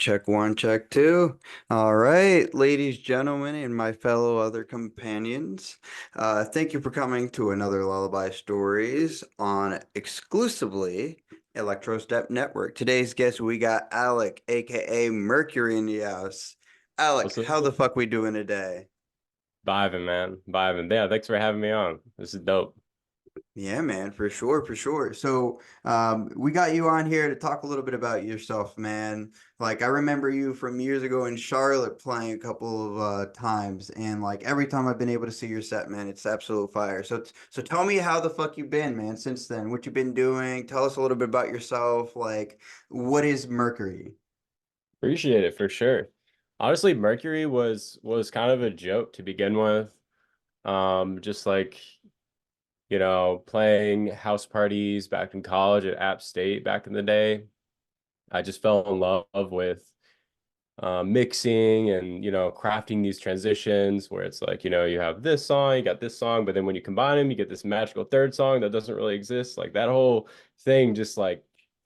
check one, check two. All right, ladies, gentlemen, and my fellow other companions, thank you for coming to another Lullaby Stories on exclusively Electrostep Network. Today's guest, we got Alec, aka Murkury, in the house. Alec, What's up? how the fuck we doing today? Vibing, man. Vibing. Yeah, thanks for having me on. This is dope. Yeah, man, for sure, for sure. So, we got you on here to talk a little bit about yourself, man. Like, I remember you from years ago in Charlotte playing a couple of times, and like every time I've been able to see your set, man, it's absolute fire. So tell me how the fuck you been, man, since then. What you been doing? Tell us a little bit about yourself. Like, what is Murkury? Appreciate it for sure. Honestly, Mercury was kind of a joke to begin with. Just like, playing house parties back in college at App State back in the day. I just fell in love with mixing and crafting these transitions where it's like you have this song, you got this song, but then when you combine them you get this magical third song that doesn't really exist. Like that whole thing just like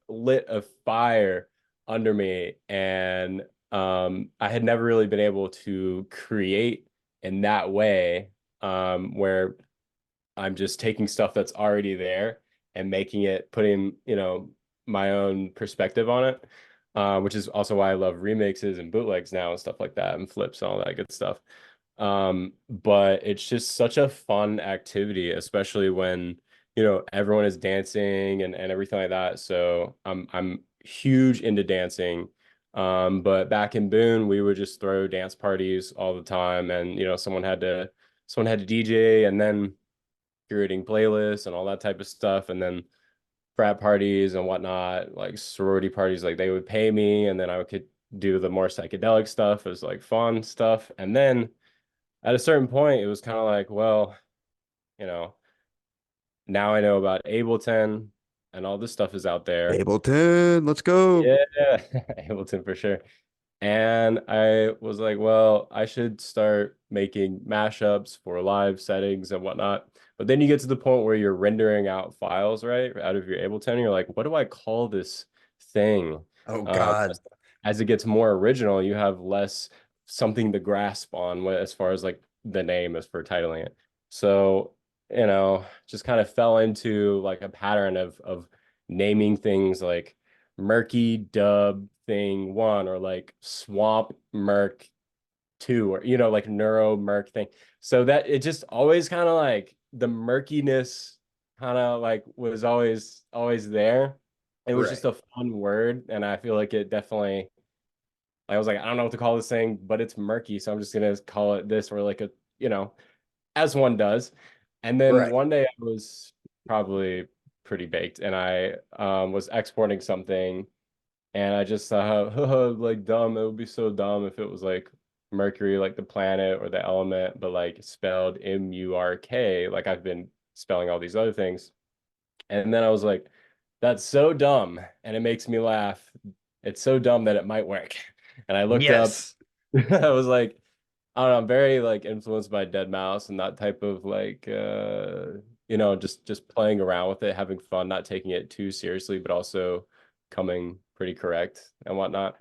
lit a fire under me. And I had never really been able to create in that way, where I'm just taking stuff that's already there and making it, putting, my own perspective on it, which is also why I love remixes and bootlegs now and stuff like that and flips and all that good stuff. But it's just such a fun activity, especially when, everyone is dancing and everything like that. So I'm huge into dancing. But back in Boone, we would just throw dance parties all the time, and someone had to DJ, and then curating playlists and all that type of stuff. And then frat parties and whatnot, like sorority parties, like they would pay me, and then I could do the more psychedelic stuff as like fun stuff. And then at a certain point, it was kind of like, well, you know, now I know about Ableton and all this stuff is out there. Ableton, let's go. Yeah, Ableton for sure. And I was like, well, I should start making mashups for live settings and whatnot. But then you get to the point where you're rendering out files, right, out of your Ableton. And you're like, what do I call this thing? Oh Um, God. as it gets more original, you have less something to grasp on as far as like the name is for titling it. So, just kind of fell into like a pattern of naming things like Murky Dub thing one, or like Swamp Murk two, or like Neuro Murk thing. So that it just always kind of like the murkiness kind of like was always there. It was just Right. a fun word, and I feel like it definitely, I was like, I don't know what to call this thing, but it's murky, so I'm just gonna call it this, or like a, as one does. And then Right. one day I was probably pretty baked, and I was exporting something, and I just thought, like dumb. It would be so dumb if it was like Mercury, like the planet or the element, but like spelled Murk, like I've been spelling all these other things. And then I was like, that's so dumb, and it makes me laugh. It's so dumb that it might work. And I looked up, Yes. I was like, I don't know, I'm very like influenced by Dead Mouse and that type of like just playing around with it, having fun, not taking it too seriously, but also coming pretty correct and whatnot.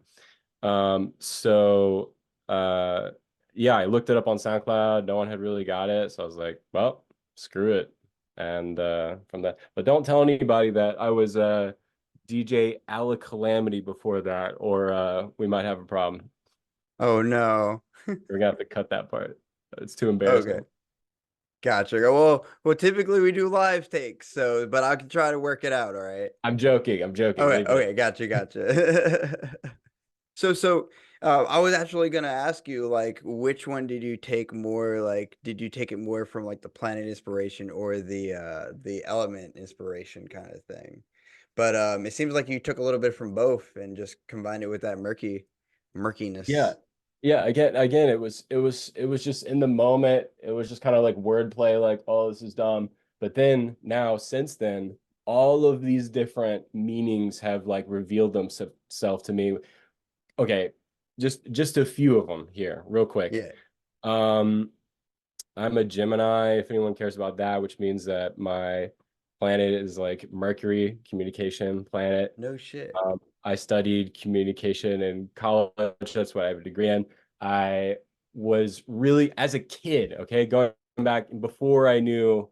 So yeah, I looked it up on SoundCloud. No one had really got it. So I was like, well, screw it. And from that, but don't tell anybody that I was DJ Calamity before that, or we might have a problem. Oh no. We're gonna have to cut that part. It's too Okay. embarrassing. Gotcha. Well, typically we do live takes, so but I can try to work it out, all right? I'm joking. I'm joking. Okay, Leave it. okay, gotcha. So, I was actually gonna ask you, like, which one did you take more, like, did you take it more from like the planet inspiration or the element inspiration kind of thing? But it seems like you took a little bit from both and just combined it with that Yeah. murkiness. Yeah. Again, it was just in the moment. It was just kind of like wordplay, like, oh, this is dumb. But then now, since then, all of these different meanings have like revealed themselves to me. Okay, just a few of them here, real quick. Yeah. Um, I'm a Gemini, if anyone cares about that, which means that my planet is like Mercury, communication planet. No shit. I studied communication in college. That's what I have a degree in. I was really, as a kid, okay, going back before I knew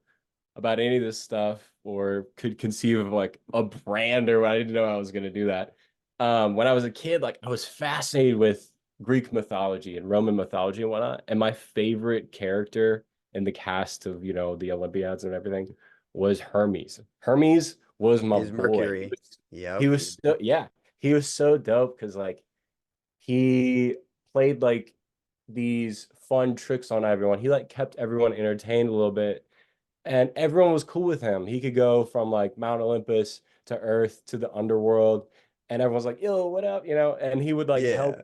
about any of this stuff or could conceive of like a brand or what. I didn't know I was going to do that. When I was a kid, like I was fascinated with Greek mythology and Roman mythology and whatnot. And my favorite character in the cast of, the Olympiads and everything was Hermes. Hermes was my Is boy. Murkury. He Yep. was so, yeah, he was so dope because like he played like these fun tricks on everyone. He like kept everyone entertained a little bit and everyone was cool with him. He could go from like Mount Olympus to Earth to the underworld, and everyone's like, "Yo, what up?" And he would like Yeah. help.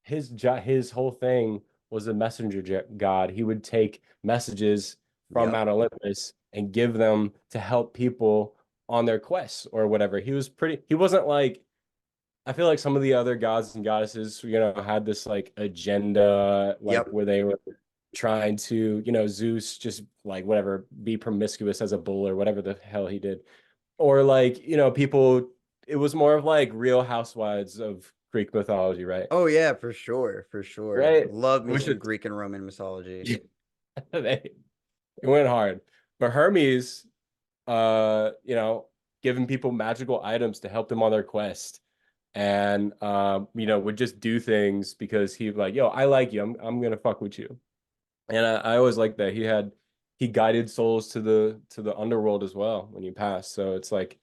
His whole thing was a god. He would take messages from Yep. Mount Olympus and give them to help people on their quests or whatever. He wasn't like I feel like some of the other gods and goddesses, had this like agenda, like Yep. where they were trying to, Zeus just like whatever, be promiscuous as a bull or whatever the hell he did. Or like, people, it was more of like Real Housewives of Greek mythology, right? Oh yeah, for sure, for sure. Right? Love me Which some is, Greek and Roman mythology. they, it went hard. But Hermes, giving people magical items to help them on their quest and would just do things because he like, yo, I like you. I'm gonna fuck with you. And I always like that. He guided souls to the underworld as well when you pass. So it's like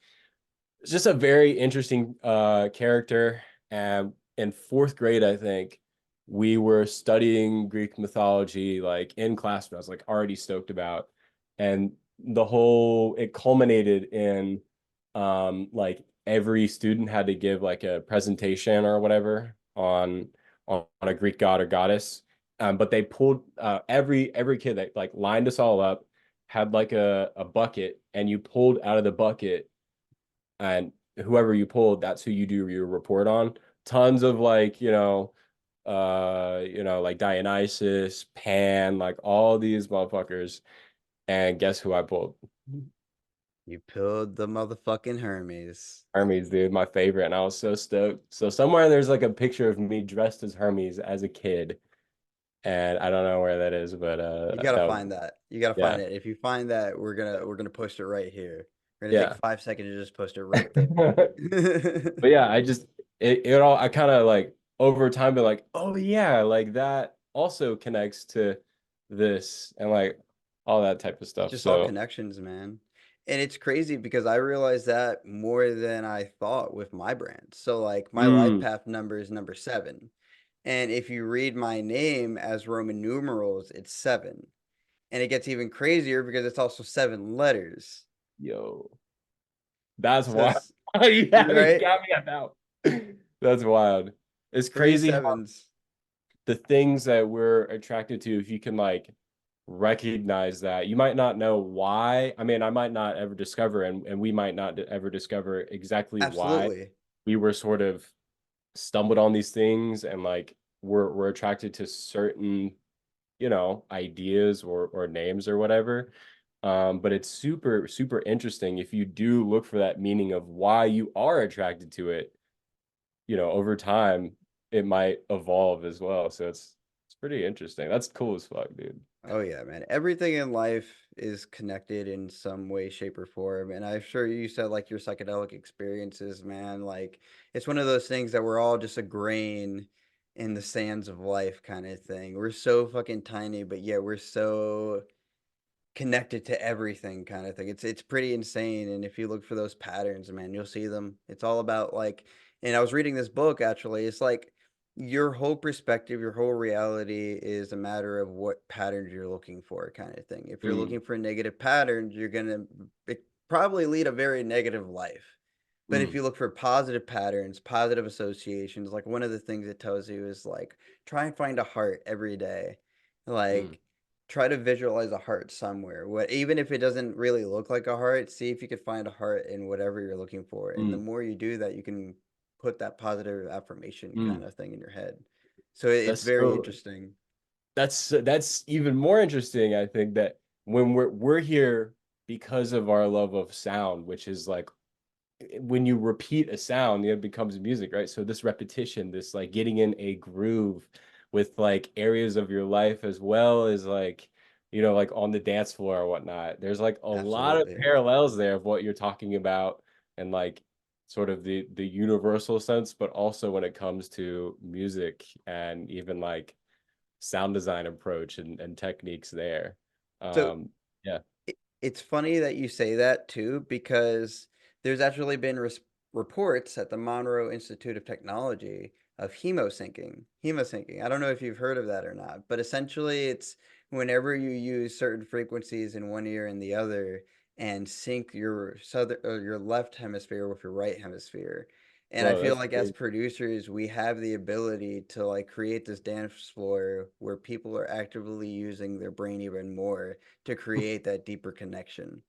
it's just a very interesting character. And in fourth grade, I think we were studying Greek mythology like in class, but I was like already stoked about. And it culminated in like every student had to give like a presentation or whatever on a Greek god or goddess. But they pulled every kid that like lined us all up had like a bucket, and you pulled out of the bucket, and whoever you pulled, that's who you do your report on. Tons of like, like Dionysus, Pan, like all these motherfuckers. And guess who I pulled? You pulled the motherfucking Hermes. Hermes, dude, my favorite. And I was so stoked. So somewhere there's like a picture of me dressed as Hermes as a kid. And I don't know where that is, but You gotta that was, find that. You gotta yeah. find it. If you find that, we're gonna post it right here. We're gonna take Yeah. 5 seconds to just post it right there. But yeah, it all I kind of like over time been like, oh yeah, like that also connects to this and like all that type of It's stuff. just all So connections, man. And it's crazy because I realized that more than I thought with my brand. So like my life mm, path number is number 7. And if you read my name as Roman numerals, it's 7. And it gets even crazier because it's also 7 letters. yo, that's So wild. it's You right? got me at now. That's wild. It's Three crazy how sevens. the things that we're attracted to, if you can like recognize that, you might not know why. I mean, I might not ever discover, and we might not ever discover exactly why Absolutely. we were sort of stumbled on these things and like we're attracted to certain ideas or names or whatever. But it's super super interesting if you do look for that meaning of why you are attracted to it. Over time it might evolve as well, so it's pretty interesting. That's cool as fuck, dude. Oh yeah, man. Everything in life is connected in some way, shape, or form. And I'm sure you said like your psychedelic experiences, man. Like it's one of those things that we're all just a grain in the sands of life kind of thing. We're so fucking tiny, but yet we're so connected to everything kind of thing. It's pretty insane. And if you look for those patterns, man, you'll see them. It's all about like, and I was reading this book actually. It's like your whole perspective, your whole reality is a matter of what patterns you're looking for, kind of thing. If you're Mm, looking for negative patterns, you're gonna probably lead a very negative life. But if mm, you look for positive patterns, positive associations, like one of the things it tells you is like try and find a heart every day. mm, Like try to visualize a heart somewhere. What even if it doesn't really look like a heart, see if you could find a heart in whatever you're looking for. And the mm, more you do that, you can put that positive affirmation kind mm. of thing in your head. So it's That's very so interesting. that's even more interesting. I think that when we're here because of our love of sound, which is like when you repeat a sound, it becomes music, right? So this repetition, this like getting in a groove with like areas of your life as well as like, like on the dance floor or whatnot. There's like a lot of Absolutely. parallels there of what you're talking about and like sort of the universal sense, but also when it comes to music and even like sound design approach and techniques there. So Yeah. it's funny that you say that too, because there's actually been reports at the Monroe Institute of Technology of hemosyncing. Hemosyncing. I don't know if you've heard of that or not, but essentially it's whenever you use certain frequencies in one ear and the other and sync your southern or your left hemisphere with your right hemisphere. And I Whoa, feel that's like as crazy. producers, we have the ability to like create this dance floor where people are actively using their brain even more to create that deeper connection.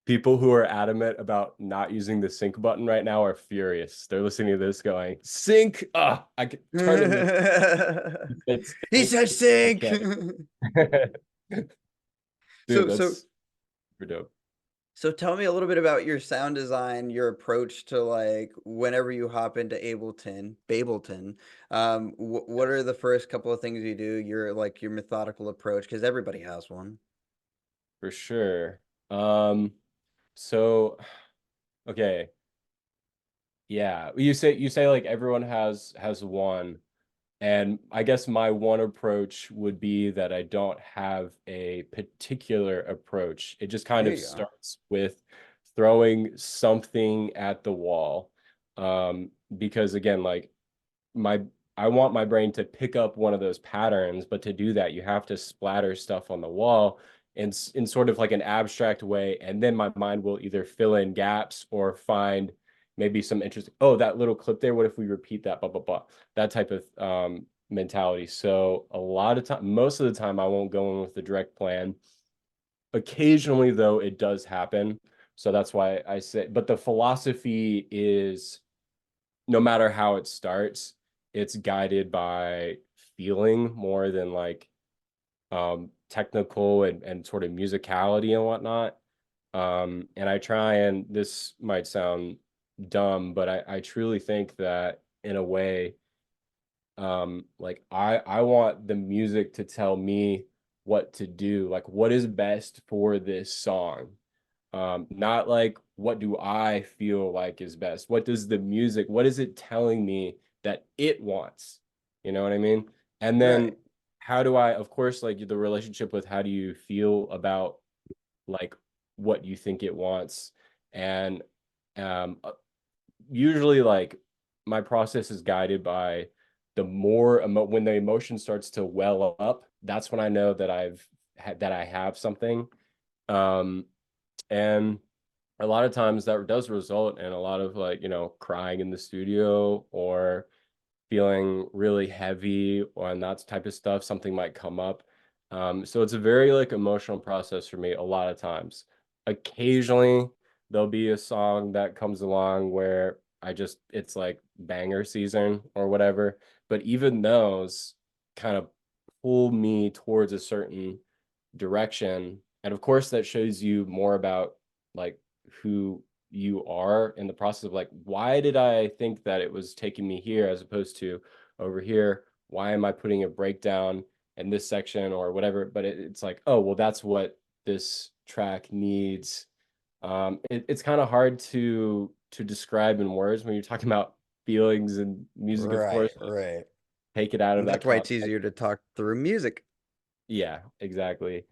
People who are adamant about not using the sync button right now are furious. They're listening to this going, sync. I could turn in the it's He sync. said I sync. can't. Dude, so so that's super dope. so tell me a little bit about your sound design, your approach to like whenever you hop into Bableton. What are the first couple of things you do? Your like your methodical approach, because everybody has one. For sure. Um, so okay. Yeah. You say like everyone has one. And I guess my one approach would be that I don't have a particular approach. It just kind There of you go. starts with throwing something at the wall. Because again, like my I want my brain to pick up one of those patterns, but to do that, you have to splatter stuff on the wall in sort of like an abstract way, and then my mind will either fill in gaps or find maybe some interesting, oh, that little clip there, what if we repeat that, blah, blah, blah, that type of mentality. So a lot of time, most of the time, I won't go in with the direct plan. Occasionally, though, it does happen. So that's why I say, but the philosophy is no matter how it starts, it's guided by feeling more than like technical and sort of musicality and whatnot. And I try and this might sound dumb, but I truly think that in a way, like I want the music to tell me what to do, like what is best for this song. Not like what do I feel like is best? What does the music, what is it telling me that it wants? You know what I mean? And then Right. how do I, of course, like the relationship with how do you feel about like what you think it wants? And usually like my process is guided by when the emotion starts to well up, that's when I know that that I have something. Um, and a lot of times that does result in a lot of like, crying in the studio or feeling really heavy or and that type of stuff. Something might come up. So it's a very like emotional process for me a lot of times. Occasionally there'll be a song that comes along where it's like banger season or whatever. But even those kind of pull me towards a certain direction. And of course, that shows you more about like who you are in the process of like, why did I think that it was taking me here as opposed to over here? Why am I putting a breakdown in this section or whatever? But it's like, oh, well, that's what this track needs. It's kind of hard to describe in words when you're talking about feelings and music, of Right, course. right. Take it out of And that that's why it's context. easier to talk through music. Yeah, exactly.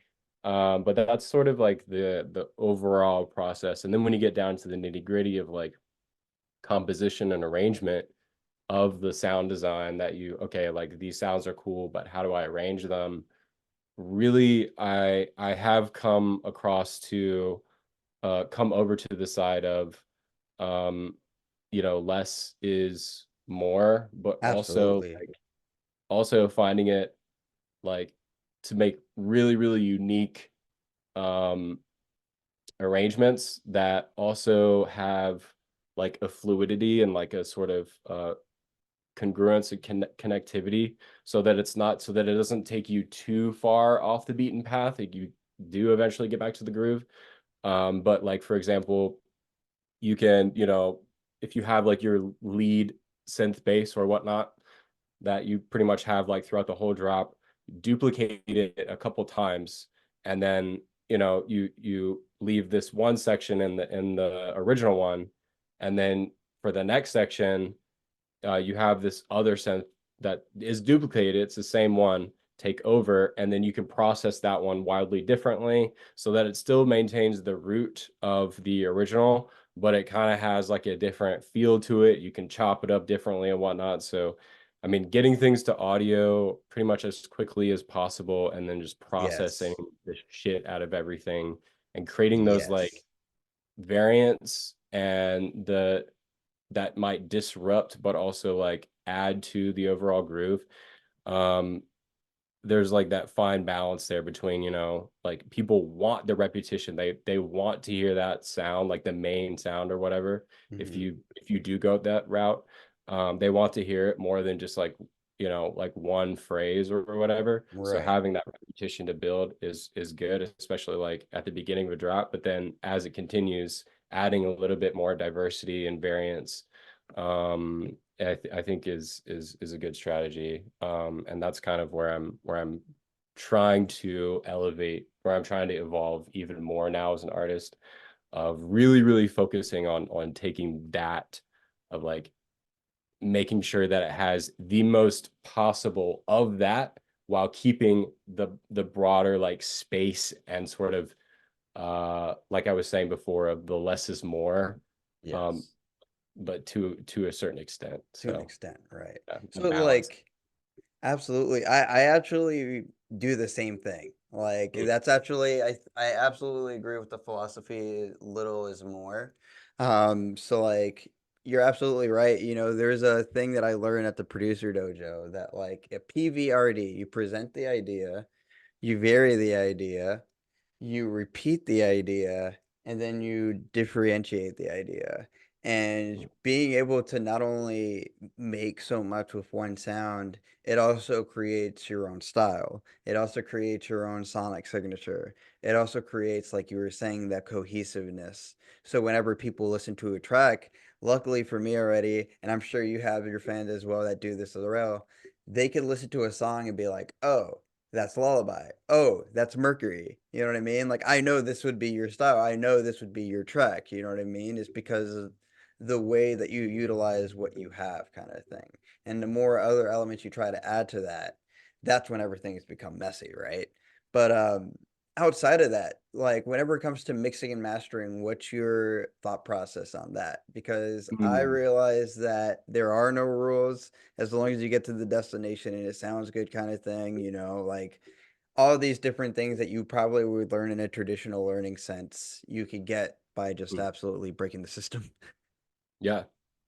But that's sort of like the overall process. And then when you get down to the nitty-gritty of like composition and arrangement of the sound design that okay, like these sounds are cool, but how do I arrange them? Really, I have come over to the side of um, less is more, but Absolutely. also finding it like to make really, really unique um arrangements that also have like a fluidity and like a sort of congruence and connectivity so that it doesn't take you too far off the beaten path. Like you do eventually get back to the groove. But like for example, you can, if you have like your lead synth bass or whatnot that you pretty much have like throughout the whole drop, duplicate it a couple times, and then you leave this one section in the original one, and then for the next section, you have this other synth that is duplicated. It's the same one. Take over, and then you can process that one wildly differently so that it still maintains the root of the original, but it kind of has like a different feel to it. You can chop it up differently and whatnot. So, I mean, getting things to audio pretty much as quickly as possible, and then just processing Yes. the shit out of everything and creating those like Yes. variants and the that might disrupt but also like add to the overall groove. um there's like that fine balance there between, like people want the repetition, they want to hear that sound, like the main sound or whatever. if Hmm. you if you do go that route, they want to hear it more than just like, like one phrase or whatever. So Right. having that repetition to build is good, especially like at the beginning of a drop, but then as it continues, adding a little bit more diversity and variance, I think is a good strategy. And that's kind of where I'm trying to elevate, where I'm trying to evolve even more now as an artist, of really, really focusing on taking that, of like making sure that it has the most possible of that while keeping the broader like space and sort of, like I was saying before, of the less is more. Um, Yes. but to a certain extent. To an So extent, right. yeah, the So balance. like absolutely. I actually do the same thing. Like Mm, that's actually I absolutely agree with the philosophy little is more. So like you're absolutely right. There's a thing that I learned at the producer dojo that like a PVRD, you present the idea, you vary the idea, you repeat the idea, and then you differentiate the idea. And mm, being able to not only make so much with one sound, it also creates your own style. It also creates your own sonic signature. It also creates, like you were saying, that cohesiveness. So whenever people listen to a track, luckily for me already, and I'm sure you have your fans as well that do this as well, they can listen to a song and be like, oh, that's Lullaby. Oh, that's Murkury. You know what I mean? Like I know this would be your style. I know this would be your track. You know what I mean? It's because of the way that you utilize what you have, kind of thing. And the more other elements you try to add to that, that's when everything has become messy, right? But outside of that, like whenever it comes to mixing and mastering, what's your thought process on that? Because I mm. realize that there are no rules as long as you get to the destination and it sounds good, kind of thing, like all these different things that you probably would learn in a traditional learning sense, you could get by just Mm. absolutely breaking the system. Yeah.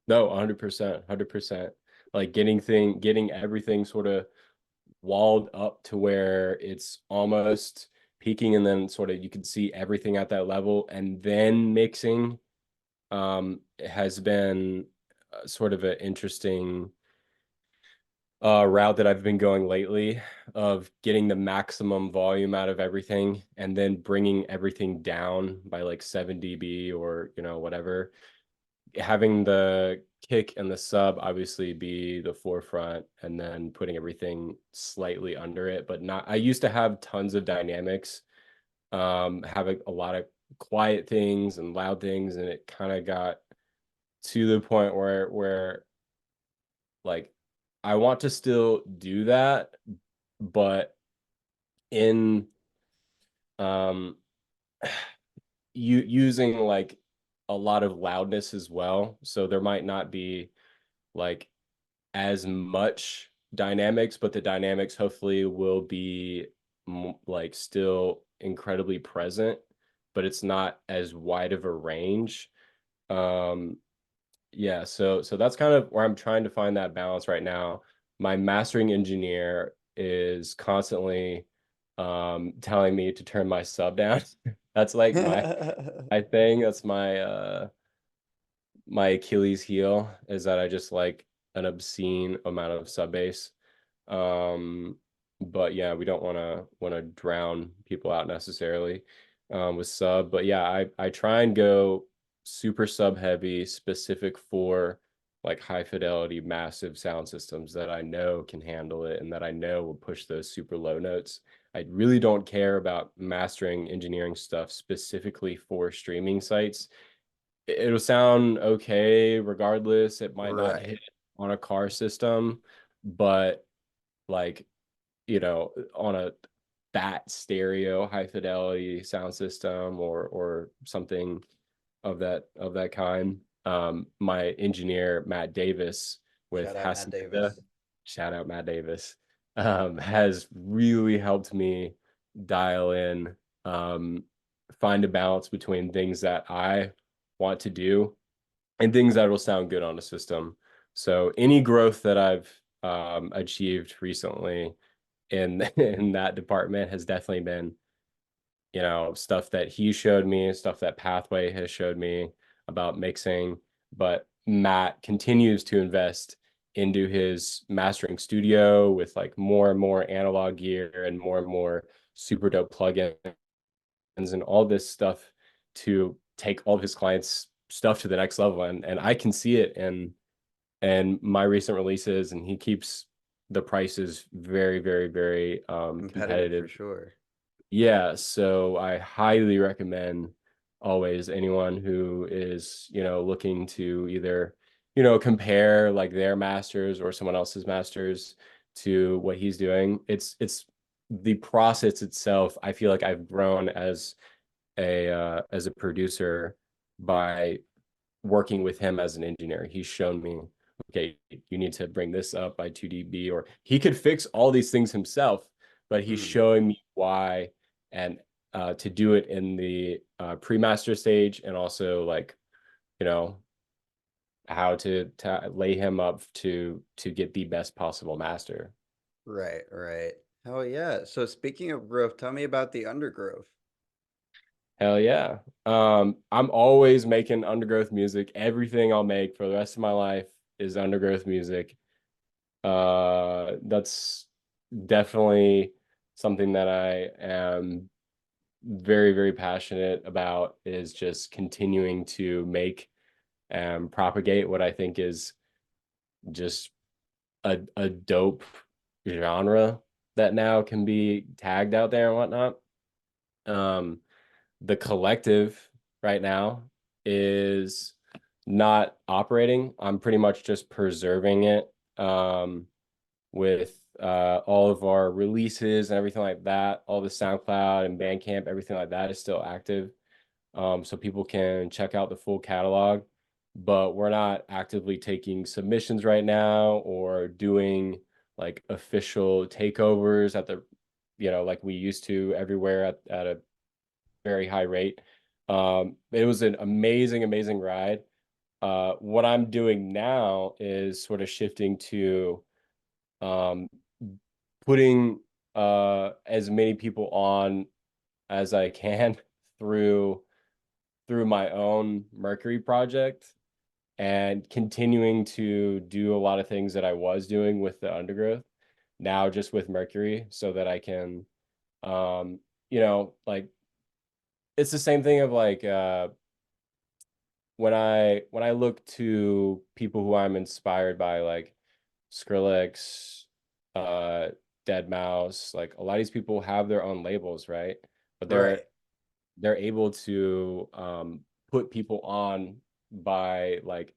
No, 100%, 100%. Like getting everything sort of walled up to where it's almost peaking, and then sort of you can see everything at that level, and then mixing has been sort of an interesting route that I've been going lately, of getting the maximum volume out of everything and then bringing everything down by like 7 dB or whatever, having the kick and the sub obviously be the forefront, and then putting everything slightly under it, but not. I used to have tons of dynamics, having a lot of quiet things and loud things, and it kind of got to the point where like I want to still do that, but in um you using like a lot of loudness as well, so there might not be like as much dynamics, but the dynamics hopefully will be like still incredibly present, but it's not as wide of a range. um yeah, so that's kind of where I'm trying to find that balance right now. My mastering engineer is constantly telling me to turn my sub down. That's like my thing. That's my Achilles heel, is that I just like an obscene amount of sub bass. Um, but yeah, we don't want to drown people out necessarily with sub. But yeah, I try and go super sub heavy, specific for like high fidelity, massive sound systems that I know can handle it and that I know will push those super low notes. I really don't care about mastering engineering stuff specifically for streaming sites. It'll sound okay regardless. It might not Right. hit on a car system, but like, on a that stereo high fidelity sound system or something of that kind. My engineer Matt Davis with Shout out Matt Hacienda, Davis. shout out Matt Davis, has really helped me dial in, um, find a balance between things that I want to do and things that will sound good on a system. So any growth that I've achieved recently in in that department has definitely been, stuff that he showed me, stuff that Pathway has showed me about mixing. But Matt continues to invest into his mastering studio with like more and more analog gear and more super dope plugins and all this stuff to take all of his clients' stuff to the next level. And I can see it in my recent releases, and he keeps the prices very, very, very Competitive for competitive. sure. Yeah, so I highly recommend always anyone who is, looking to either, compare like their masters or someone else's masters to what he's doing. It's the process itself. I feel like I've grown as a producer by working with him as an engineer. He's shown me, okay, you need to bring this up by 2 dB, or he could fix all these things himself, but he's Mm, showing me why and to do it in the pre-master stage, and also like, you know, how to lay him up to get the best possible master. right, right. Hell yeah. So speaking of growth, tell me about the undergrowth. Hell yeah. I'm always making undergrowth music. Everything I'll make for the rest of my life is undergrowth music. That's definitely something that I am very, very passionate about, is just continuing to make and propagate what I think is just a dope genre that now can be tagged out there and whatnot. Um, the collective right now is not operating. I'm pretty much just preserving it. With all of our releases and everything like that. All the SoundCloud and Bandcamp, everything like that is still active. So people can check out the full catalog. But we're not actively taking submissions right now or doing like official takeovers at the, like we used to everywhere at a very high rate. It was an amazing, amazing ride. What I'm doing now is sort of shifting to um, putting as many people on as I can through my own Murkury project, and continuing to do a lot of things that I was doing with the undergrowth now just with Murkury, so that I can like, it's the same thing of like when I look to people who I'm inspired by, like Skrillex, uh, Dead Mouse, like a lot of these people have their own labels, right? But they're Right. they're able to put people on by like,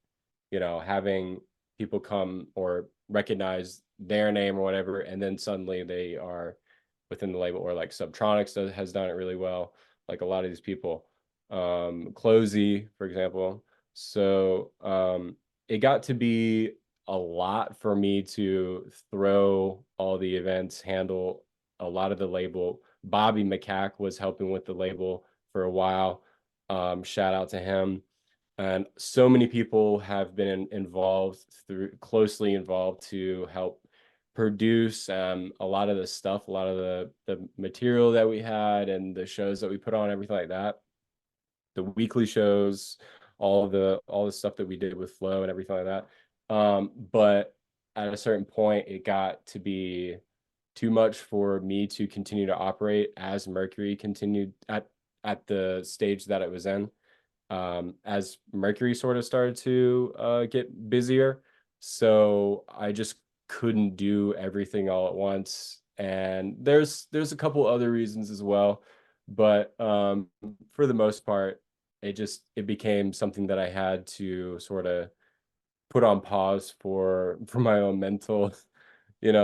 having people come or recognize their name or whatever, and then suddenly they are within the label. Or like has done it really well. Like a lot of these people, Closey, for example. So it got to be a lot for me to throw all the events, handle a lot of the label. Bobby McCack was helping with the label for a while. Shout out to him. And so many people have been involved, closely involved, to help produce a lot of the stuff, a lot of the material that we had and the shows that we put on, everything like that. The weekly shows, all the stuff that we did with Flow and everything like that. But at a certain point, it got to be too much for me to continue to operate as Murkury continued at the stage that it was in. as Mercury sort of started to get busier. So I just couldn't do everything all at once. And there's a couple other reasons as well, but for the most part, it became something that I had to sort of put on pause for my own mental,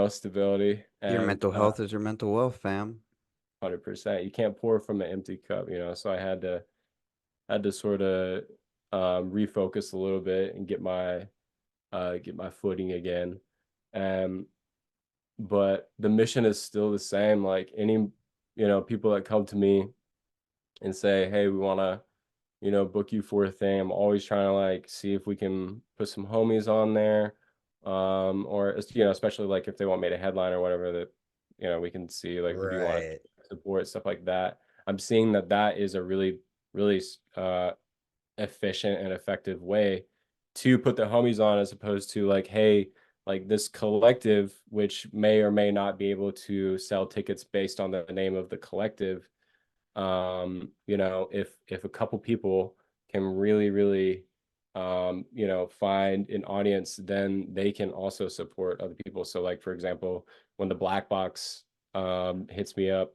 stability. Your And mental health is your mental wealth, fam. 100%, you can't pour from an empty cup, so I had to sort of refocus a little bit and get my footing again. Um, but the mission is still the same. Like any, people that come to me and say, "Hey, we want to, book you for a thing." I'm always trying to like see if we can put some homies on there, or especially like if they want me to headline or whatever, that we can see like who do you want Right. to support, stuff like that. I'm seeing that that is a really really efficient and effective way to put the homies on, as opposed to like, hey, like this collective, which may or may not be able to sell tickets based on the name of the collective. If a couple people can really, really, find an audience, then they can also support other people. So, like for example, when the Black Box hits me up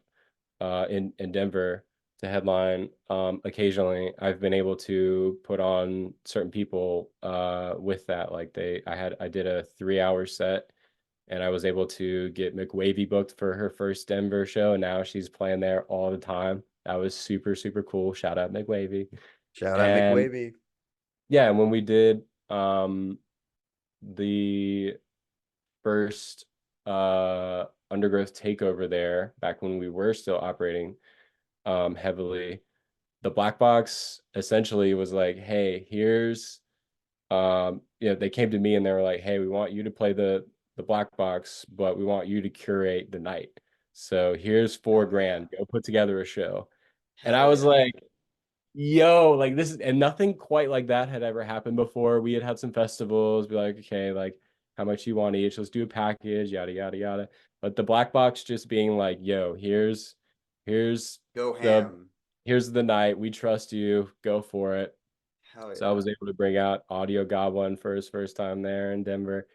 in Denver to headline, occasionally I've been able to put on certain people with that. Like I did a 3 hour set, and I was able to get McWavy booked for her first Denver show, and now she's playing there all the time. That was super, super cool. Shout out McWavy. Shout out And McWavy. yeah, and when we did the first undergrowth takeover there, back when we were still operating heavily, the Black Box essentially was like, hey, here's they came to me and they were like, hey, we want you to play the Black Box, but we want you to curate the night. So here's four Hell yeah. grand. Go put together a show. And I Hell was yeah. like, yo, like this is, and nothing quite like that had ever happened before. We had some festivals, be like, okay, like how much you want each? Let's do a package, yada yada yada. But the Black Box just being like, yo, here's Go the ham. here's the night. We trust you. Go for it. Hell So I was yeah. able to bring out Audio Goblin for his first time there in Denver.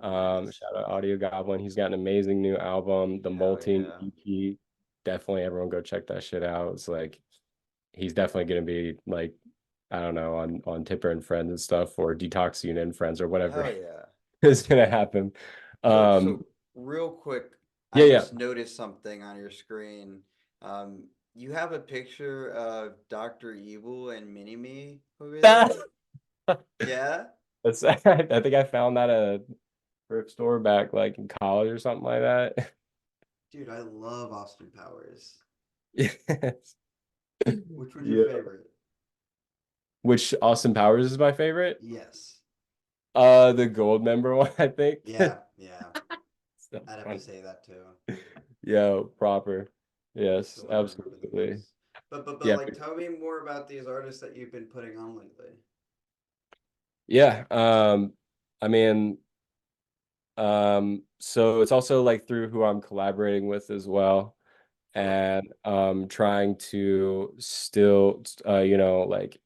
Nice. Shout out Audio Goblin. He's got an amazing new album, The Hell Molting yeah. EP. Definitely everyone go check that shit out. It's like he's definitely gonna be like, I don't know, on Tipper and Friends and stuff, or Detox Unit and Friends, or whatever Hell yeah. is gonna happen. So Um, so real quick, I yeah, yeah. just noticed something on your screen. You have a picture of Dr. Evil and Mini-Me over there? Yeah? That's I think I found that at a thrift store back like in college or something like that. Dude, I love Austin Powers. Yes. Which was your Yeah. favorite? Which Austin Powers is my favorite? Yes. The gold member one, I think. Yeah, yeah. So I'd have to funny. say that too. Yeah, proper. Yes, Totally remember absolutely. those. But Yeah. like tell me more about these artists that you've been putting on lately. Yeah. I mean, so it's also like through who I'm collaborating with as well. Okay. And trying to still like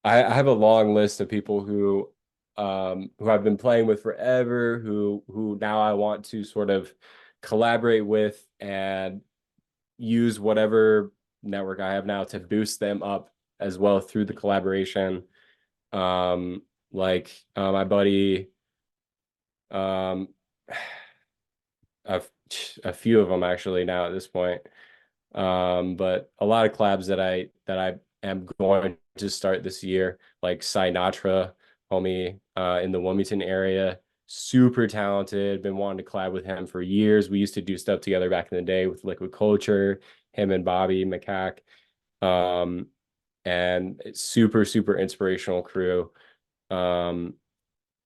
I have a long list of people who I've been playing with forever, who now I want to sort of collaborate with and use whatever network I have now to boost them up as well through the collaboration. Like my buddy, um, a, a few of them actually now at this point. But a lot of collabs that I am going to start this year, like Sinatra, homie, in the Wilmington area, super talented. Been wanting to collab with him for years. We used to do stuff together back in the day with Liquid Culture, him and Bobby McCack. Um, and it's super, super inspirational crew. Um,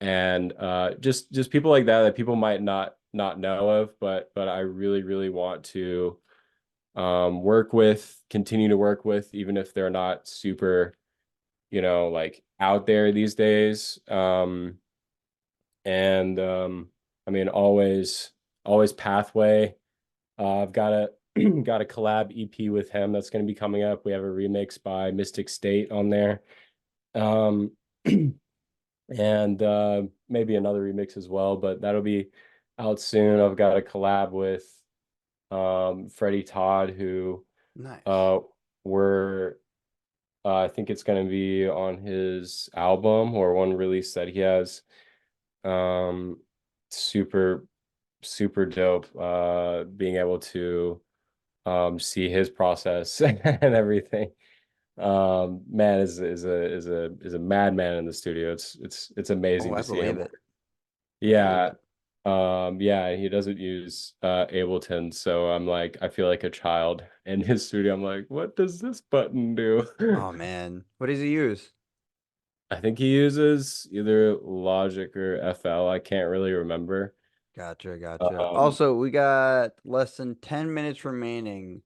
and just people like that people might not know of, but I really, really want to continue to work with, even if they're not super, like out there these days. And I mean, always Pathway. I've got a got a collab EP with him that's going to be coming up. We have a remix by Mystic State on there. Um, and maybe another remix as well, but that'll be out soon. I've got a collab with Freddie Todd, who Nice. uh we're I think it's gonna be on his album or one release that he has. Um, super super dope. Being able to see his process and everything. Man is a madman in the studio. It's Oh, amazing I to see him believe work. it. I believe Yeah. it. Yeah, he doesn't use Ableton, so I'm like I feel like a child in his studio. I'm like, what does this button do? Oh man, what does he use? I think he uses either Logic or FL. I can't really remember. Gotcha, gotcha. Um, Also, we got less than 10 minutes remaining.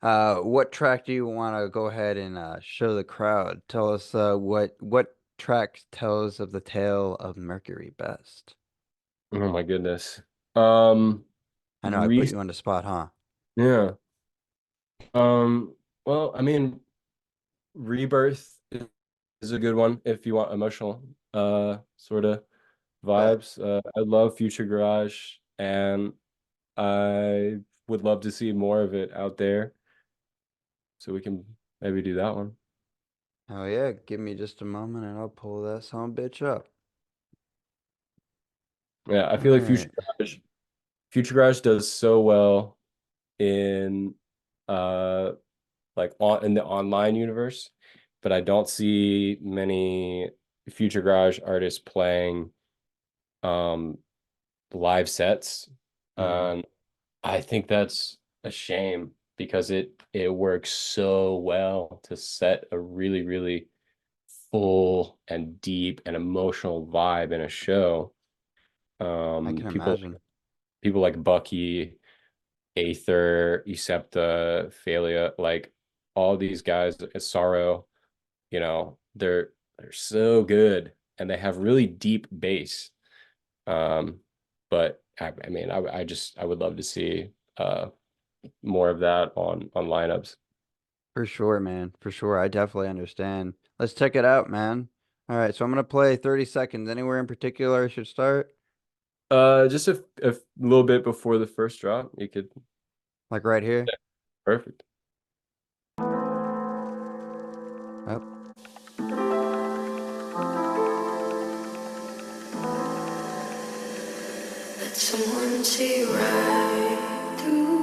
What track do you want to go ahead and show the crowd? Tell us what track tells of the tale of Mercury best. oh my goodness. Um, I know I put Reese, you on the spot, huh? yeah. Well, I mean, Rebirth is a good one if you want emotional sort of Bet. vibes. I love Future Garage and I would love to see more of it out there. So we can maybe do that one. Oh yeah, give me just a moment and I'll pull that son bitch up. Yeah, I All feel like right. Future Garage does so well in uh like on in the online universe, but I don't see many Future Garage artists playing um live sets. Hmm. Um, I think that's a shame because it works so well to set a really, really full and deep and emotional vibe in a show. I can People imagine. people like Bucky, Aether, Ecepta, Phalia, like all these guys, Sorrow, they're so good and they have really deep bass. Um, but I mean, I would love to see more of that on lineups. For sure, man. For sure. I definitely understand. Let's check it out, man. All right, so I'm gonna play 30 seconds. Anywhere in particular I should start? Just a little bit before the first drop, you could. Like right here? Yeah, perfect. Oh. Let someone see right through.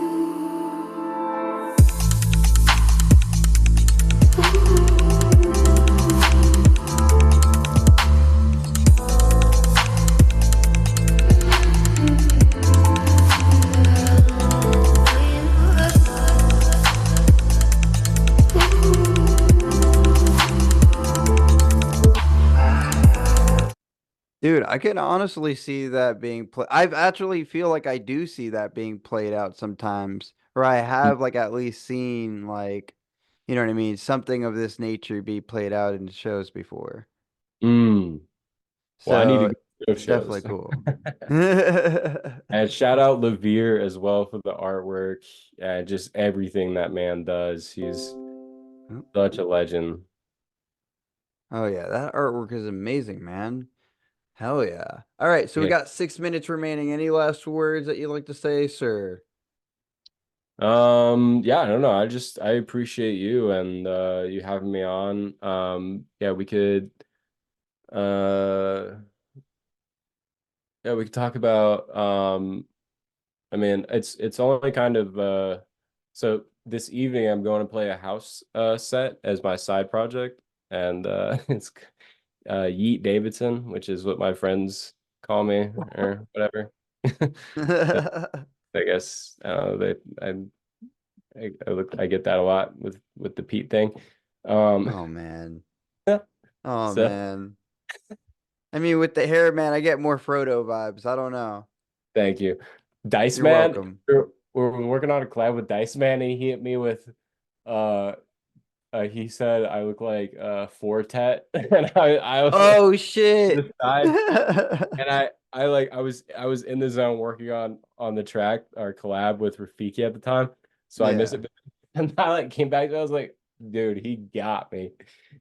Dude, I can honestly see that being played. I actually feel like I do see that being played out sometimes, or I have like at least seen like, you know what I mean, something of this nature be played out in shows before. Mm. Well, I need to So go to those it's definitely shows. cool. And shout out Levere as well for the artwork and just everything that man does. He's such a legend. Oh yeah, that artwork is amazing, man. Hell yeah. All right, so we Yeah. got 6 minutes remaining. Any last words that you'd like to say, sir? Yeah, I don't know. I appreciate you and you having me on. Yeah, uh we could talk about I mean, it's only kind of so this evening I'm going to play a house set as my side project and it's Yeet Davidson, which is what my friends call me or whatever. I guess they I get that a lot with the Pete thing. Um Oh man. yeah, Oh so man. I mean, with the hair, man, I get more Frodo vibes. I don't know. thank you. Dice You're Man, welcome. we're working on a collab with Dice Man and he hit me with uh he said I look like Fortet and I was like Oh to shit. the side and I was in the zone working on the track or collab with Rafiki at the time. So I missed Yeah. it. And I like came back and I was like, dude, he got me.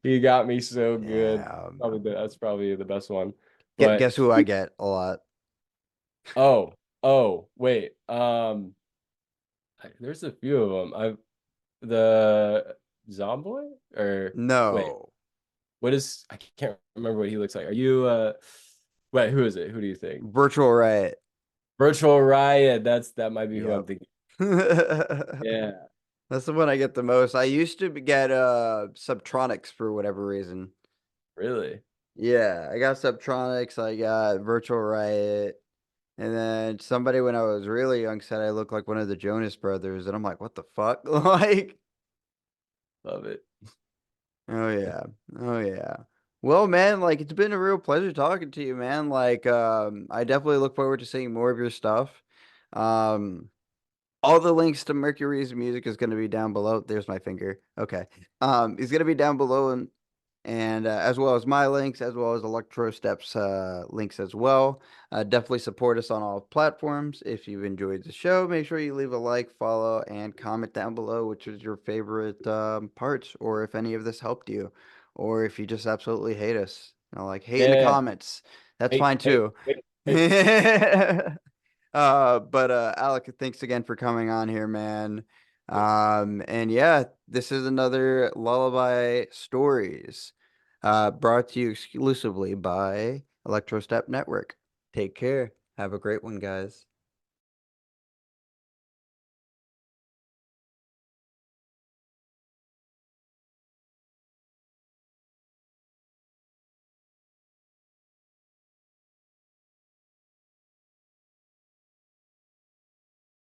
He got me so good. Yeah. That's probably the best one. Guess But who I get a lot? oh, oh, wait. There's a few of them. The Zomboy or wait, No. what is I can't remember what he looks like. Are you wait, who is it? Who do you think? Virtual Riot. Virtual Riot. That might be who I'm Yep. thinking. That's Yeah, the one I get the most. I used to get Subtronics for whatever reason. really. Yeah, I got Subtronics, I got Virtual Riot, and then somebody when I was really young said I look like one of the Jonas Brothers, and I'm like, what the fuck? Like, Love it. oh yeah. Oh yeah. Well, man, like it's been a real pleasure talking to you, man. Like, I definitely look forward to seeing more of your stuff. Um, all the links to Mercury's music is going to be down below. There's my finger. Okay. It's going to be down below and as well as my links, as well as Electrostep's links as well. Definitely support us on all platforms. If you've enjoyed the show, make sure you leave a like, follow, and comment down below which is your favorite parts, or if any of this helped you, or if you just absolutely hate us. You know, like hate in the Yeah. comments. That's Hey, fine hey, too. hey, hey. But Alec, thanks again for coming on here, man. Yes. And yeah, this is another Lullaby Stories, brought to you exclusively by Electrostep Network. Take care. Have a great one, guys.